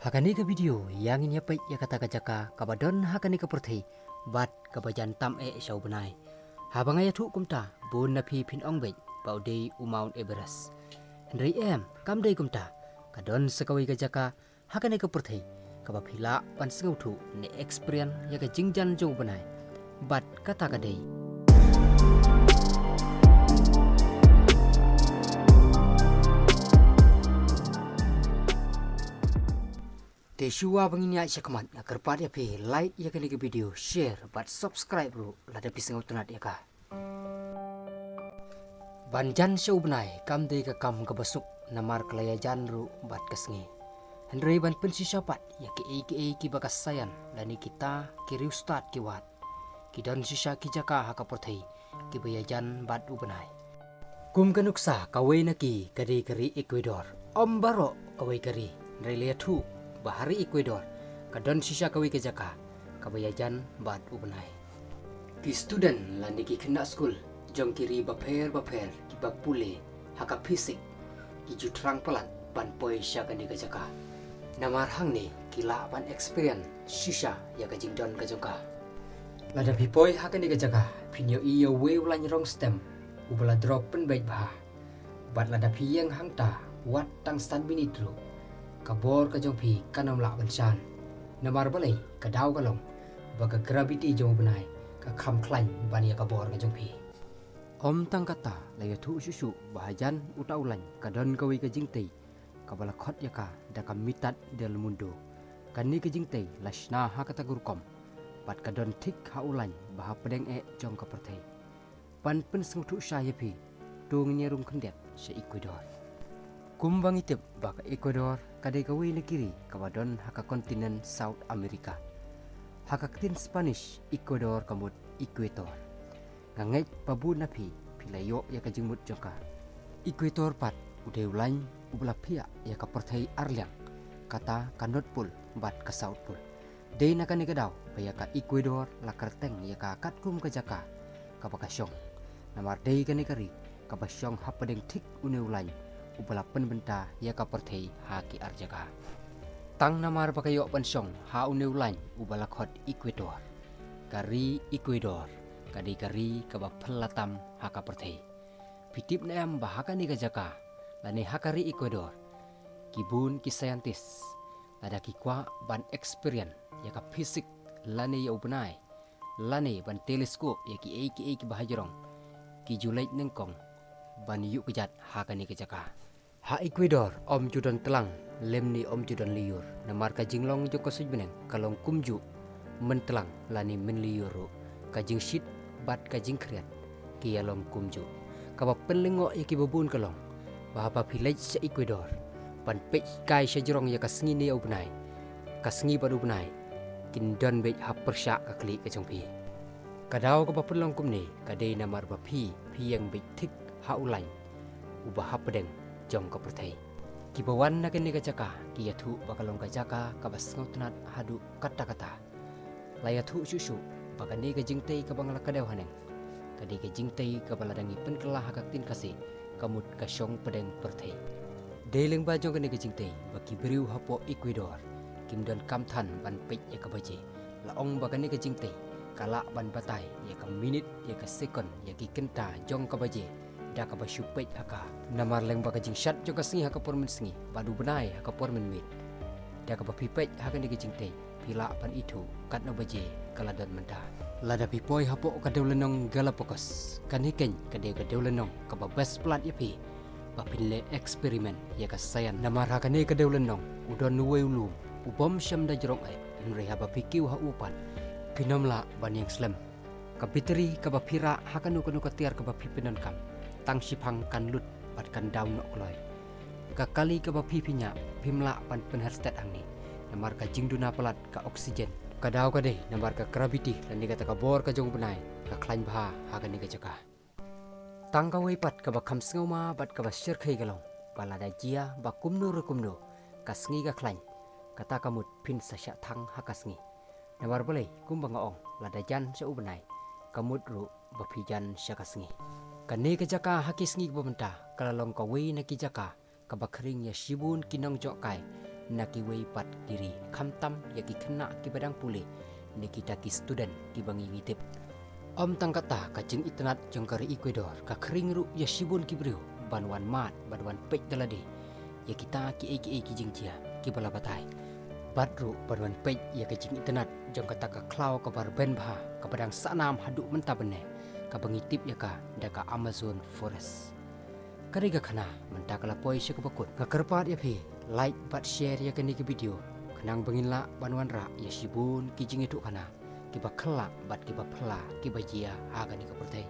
Hakani ka video yang ini apa ya kata kajaka kabadon hakani ka perthi bat kabajan tam syau benai. Habang ayat hukum ta bun na phi phin ong be bau de Mount Everest. Henry kam de kumta kadon sekawi kajaka hakani ka perthi kaba phila pan sengau thu ne experience ya ka jingjan jo benai. Bat kata ka dei. Teshuwa bangin ya syakmat ya kerpat ya pe like ya kini ke video share but subscribe bro lada pisang utunat ya ka banjan show benai kam de ka kam ka basuk namar kelaya janru bat kesngi Henry ban pensi syapat ya ke bakas sayan lani kita kiri ustad kiwat kidan sisa kijaka haka porthei ki bayajan bat u benai kum kanuksa kawai naki kari Ecuador om baro kawai kari Henry tu bahari Ecuador kadon sisa kawi ke jaka kabayajan bat ubenai ki student landi ki kena school jong kiri baper ki bapule haka fisik ki jutrang pelan ban poi sya kan ke jaka namar hang ni kila ban experience sisa ya ka jingdon ka jongka lada pipoi haka ke jaka pinyo iyo we ulan rong stem ubala drop pen baik bah bat lada piyang hangta wat tang stan binitro kabor ka jong phi kanam la bansan namar balai ka daw ka long baga gravity jong benai ka kham khlain bania kabor ka jong phi om tang kata la thu susu bahajan utaulan kadon kawi ka jingtei kabala khot ya ka da ka mitat del mundo kani ka jingtei lasna ha kata gurkom pat kadon thik ha ulan bah pedeng jong ka perthei pan pen sung thu sha ya phi tung nyerung khendet se Ecuador kumbang itip baka Ecuador kadai kawi negeri kabadon haka kontinen South America haka ketin Spanish Ecuador kamut Equator ngangai pabu napi pilayo ya kajingmut jongka Equator pat udah ulan ubla pia ya ka perthai arliang kata kanot pul bat ka South pul dei nakani kadaw baya ka Ecuador la kerteng ya ka katkum ka jaka ka bakasyong namar dei kani kari ka basyong hapadeng thik une ulan ubala penbenta ya ka perthei ha ki arjaka tang namar pakayo pensyong ha uneu lain ubala khot Ecuador kari Ecuador kadi ka baphalatam ha ka perthei pitip na am bahaka ni ka jaka lani hakari Ecuador kibun ki scientist ada ki kwa ban experience ya ka fisik lani ya ubnai lani ban teleskop ya ki bahajrong ki julai nengkong ban yu kejat ha ka ni ka jaka ha Ecuador om judon telang lemni om judon liur namar ka jinglong joko sujbeneng kalong kumju mentelang lani menliuru ka jing shit bat ka jing kriat ki yalong kumju ka ba penlengo ya ki babun kalong bahapa village sa Ecuador pan pej kai sajrong ya ka sngi ne ubnai ka sngi badu ubnai kindon be ha persya ka kli ka jongpi kadaw ka ba penlong kumne ka dei namar ba phi yang be thik ha ulai ubah pedeng jong ka perthei ki bawan na kini ka jaka ki yathu bakalong ka jaka ka basngautnat hadu kata-kata la yathu susu bakani ka jingtei ka bangla ka dewhaneng kadi ka jingtei ka baladangi penkelah hakak tin kasi kamut ka syong pedeng perthei deleng ba jong kini ka jingtei baki beriu hapo Ecuador kimdon kamthan ban pej ya ka baje la ong bakani ka jingtei kala ban batai ya ka minit ya ka second ya ki kenta jong ka baje da ka basyupet haka namar leng baka jing shat joka singi haka pormen singi badu benai haka pormen mit da ka bapipet haka ni jingtei pila pan itu kat no baje kala dan menda lada pipoi hapo ka deulenong Galapagos kan hiken ka deulenong ka babes plat yapi bapinle eksperimen ya ka sayan namar haka ni ka deulenong udon nuwe ulu ubom syam da jerong ai nri haba pikiu ha upan pinomla banyang slam kapiteri ka bapira haka nu ka tiar ka bapipinon kam tang sipang kan lut pat kan daun nok loy kakali ka bapipinya pimla pan penherstat angni namar ka jingduna pelat ka oksigen kadaw ka deh namar ka gravity lan kata ka bor ka jong benai ka klain baha ha ka ni ka jaka tang ka pat ka bakham sngoma bat ka basyir khai galong balada jia ba kumno ka sngi ka klain kata kamut pin sasya thang ha ka sngi namar boleh kumbang ong lada jan sa ubenai kamut ru bapijan sya ka sngi kane ka jaka hakis ngi babenta kalalong ka wei na ki jaka ka bakring ya shibun kinong jok kai naki wei pat diri kamtam yaki kena ki badang pule niki taki student ki bangi ngitip. Om tangkata kacing internet jongkari Ecuador ka kering ru ya sibun ki brio banwan mat banwan pej dalade ya kita ki ki jingjia ki bala batai badru banwan pej ya kacing internet jongkata ka klau ka bar ben bha ka badang sanam haduk menta bene ka bangitip ya ka daka Amazon forest kariga khana menta kala poi se ka bakut ka kerpat ya phi like bat share ya kani ke video kenang bangila banwan ra ya sibun ki jing itu kana ki ba khala bat ki ba phla ki ba jia ha kani ka pertai.